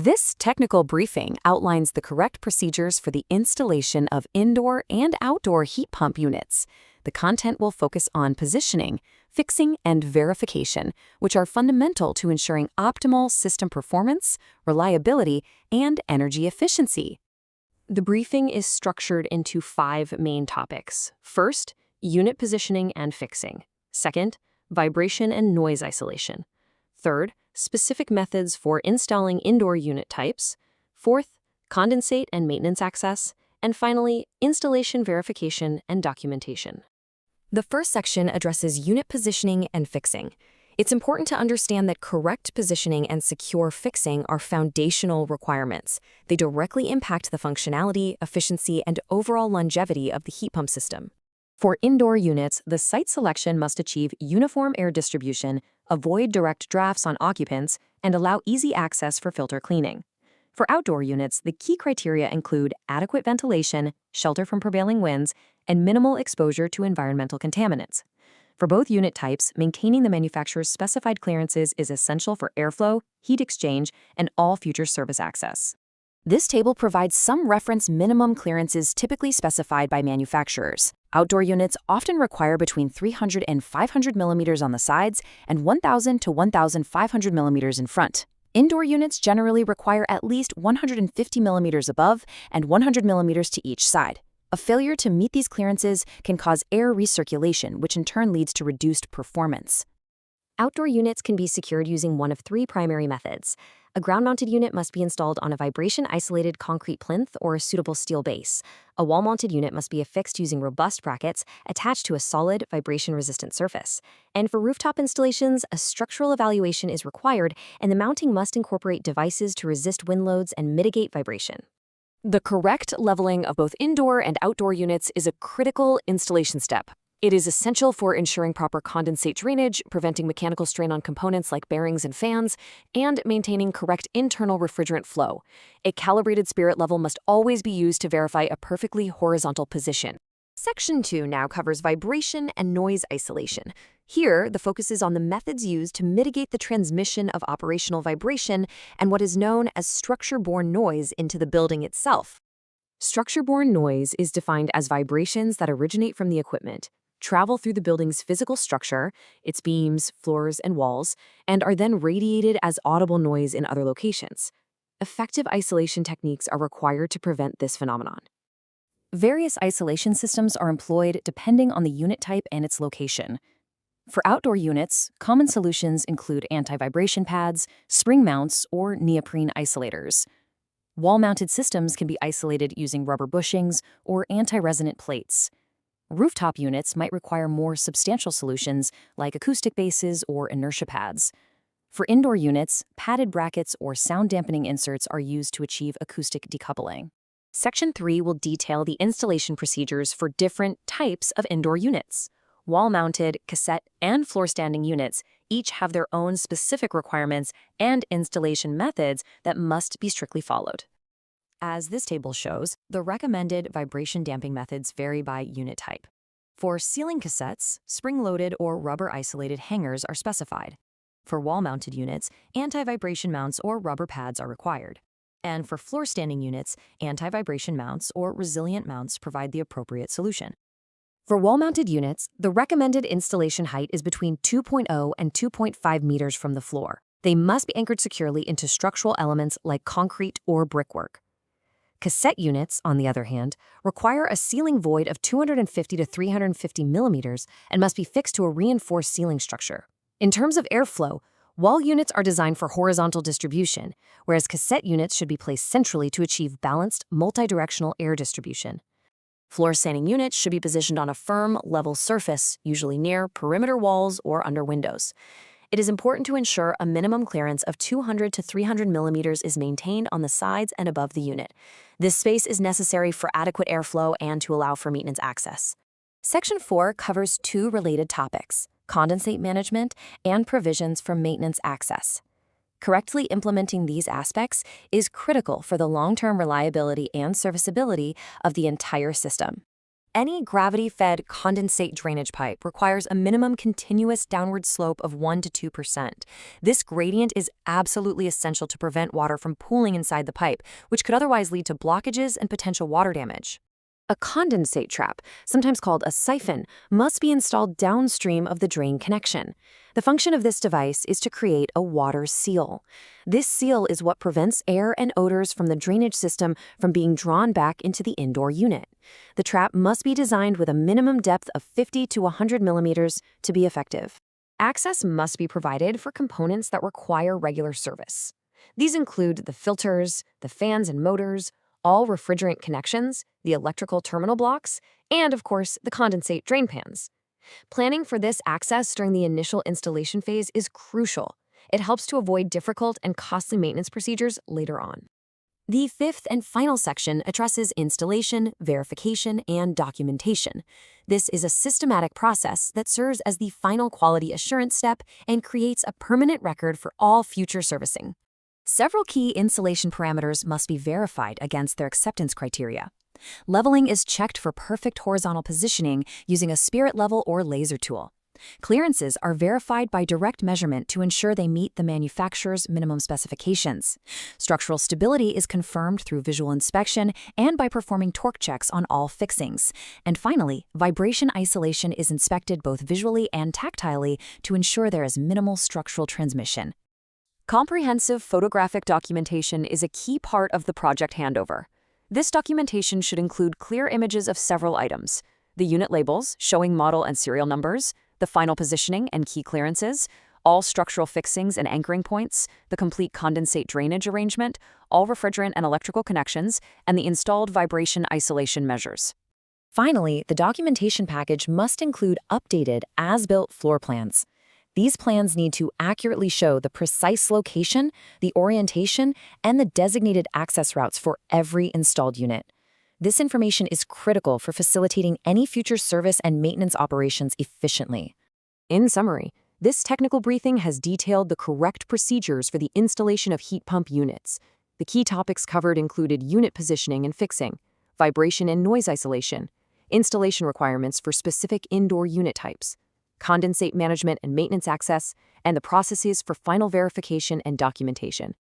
This technical briefing outlines the correct procedures for the installation of indoor and outdoor heat pump units. The content will focus on positioning, fixing, and verification, which are fundamental to ensuring optimal system performance, reliability, and energy efficiency. The briefing is structured into 5 main topics. First, unit positioning and fixing. Second, vibration and noise isolation. Third, specific methods for installing indoor unit types. Fourth, condensate and maintenance access. And finally, installation verification and documentation. The first section addresses unit positioning and fixing. It's important to understand that correct positioning and secure fixing are foundational requirements. They directly impact the functionality, efficiency, and overall longevity of the heat pump system. For indoor units, the site selection must achieve uniform air distribution, avoid direct drafts on occupants, and allow easy access for filter cleaning. For outdoor units, the key criteria include adequate ventilation, shelter from prevailing winds, and minimal exposure to environmental contaminants. For both unit types, maintaining the manufacturer's specified clearances is essential for airflow, heat exchange, and all future service access. This table provides some reference minimum clearances typically specified by manufacturers. Outdoor units often require between 300 and 500 millimeters on the sides and 1,000 to 1,500 millimeters in front. Indoor units generally require at least 150 millimeters above and 100 millimeters to each side. A failure to meet these clearances can cause air recirculation, which in turn leads to reduced performance. Outdoor units can be secured using one of 3 primary methods. A ground-mounted unit must be installed on a vibration-isolated concrete plinth or a suitable steel base. A wall-mounted unit must be affixed using robust brackets attached to a solid, vibration-resistant surface. And for rooftop installations, a structural evaluation is required, and the mounting must incorporate devices to resist wind loads and mitigate vibration. The correct leveling of both indoor and outdoor units is a critical installation step. It is essential for ensuring proper condensate drainage, preventing mechanical strain on components like bearings and fans, and maintaining correct internal refrigerant flow. A calibrated spirit level must always be used to verify a perfectly horizontal position. Section 2 now covers vibration and noise isolation. Here, the focus is on the methods used to mitigate the transmission of operational vibration and what is known as structure-borne noise into the building itself. Structure-borne noise is defined as vibrations that originate from the equipment, travel through the building's physical structure, its beams, floors, and walls, and are then radiated as audible noise in other locations. Effective isolation techniques are required to prevent this phenomenon. Various isolation systems are employed depending on the unit type and its location. For outdoor units, common solutions include anti-vibration pads, spring mounts, or neoprene isolators. Wall-mounted systems can be isolated using rubber bushings or anti-resonant plates. Rooftop units might require more substantial solutions like acoustic bases or inertia pads. For indoor units, padded brackets or sound-dampening inserts are used to achieve acoustic decoupling. Section 3 will detail the installation procedures for different types of indoor units. Wall-mounted, cassette, and floor-standing units each have their own specific requirements and installation methods that must be strictly followed. As this table shows, the recommended vibration damping methods vary by unit type. For ceiling cassettes, spring-loaded or rubber-isolated hangers are specified. For wall-mounted units, anti-vibration mounts or rubber pads are required. And for floor-standing units, anti-vibration mounts or resilient mounts provide the appropriate solution. For wall-mounted units, the recommended installation height is between 2.0 and 2.5 meters from the floor. They must be anchored securely into structural elements like concrete or brickwork. Cassette units, on the other hand, require a ceiling void of 250 to 350 millimeters and must be fixed to a reinforced ceiling structure. In terms of airflow, wall units are designed for horizontal distribution, whereas cassette units should be placed centrally to achieve balanced, multi-directional air distribution. Floor-standing units should be positioned on a firm, level surface, usually near perimeter walls or under windows. It is important to ensure a minimum clearance of 200 to 300 millimeters is maintained on the sides and above the unit. This space is necessary for adequate airflow and to allow for maintenance access. Section 4 covers 2 related topics: condensate management and provisions for maintenance access. Correctly implementing these aspects is critical for the long-term reliability and serviceability of the entire system. Any gravity-fed condensate drainage pipe requires a minimum continuous downward slope of 1 to 2%. This gradient is absolutely essential to prevent water from pooling inside the pipe, which could otherwise lead to blockages and potential water damage. A condensate trap, sometimes called a siphon, must be installed downstream of the drain connection. The function of this device is to create a water seal. This seal is what prevents air and odors from the drainage system from being drawn back into the indoor unit. The trap must be designed with a minimum depth of 50 to 100 millimeters to be effective. Access must be provided for components that require regular service. These include the filters, the fans and motors, all refrigerant connections, the electrical terminal blocks, and, of course, the condensate drain pans. Planning for this access during the initial installation phase is crucial. It helps to avoid difficult and costly maintenance procedures later on. The fifth and final section addresses installation, verification, and documentation. This is a systematic process that serves as the final quality assurance step and creates a permanent record for all future servicing. Several key installation parameters must be verified against their acceptance criteria. Leveling is checked for perfect horizontal positioning using a spirit level or laser tool. Clearances are verified by direct measurement to ensure they meet the manufacturer's minimum specifications. Structural stability is confirmed through visual inspection and by performing torque checks on all fixings. And finally, vibration isolation is inspected both visually and tactilely to ensure there is minimal structural transmission. Comprehensive photographic documentation is a key part of the project handover. This documentation should include clear images of several items: the unit labels showing model and serial numbers, the final positioning and key clearances, all structural fixings and anchoring points, the complete condensate drainage arrangement, all refrigerant and electrical connections, and the installed vibration isolation measures. Finally, the documentation package must include updated as-built floor plans. These plans need to accurately show the precise location, the orientation, and the designated access routes for every installed unit. This information is critical for facilitating any future service and maintenance operations efficiently. In summary, this technical briefing has detailed the correct procedures for the installation of heat pump units. The key topics covered included unit positioning and fixing, vibration and noise isolation, installation requirements for specific indoor unit types, condensate management and maintenance access, and the processes for final verification and documentation.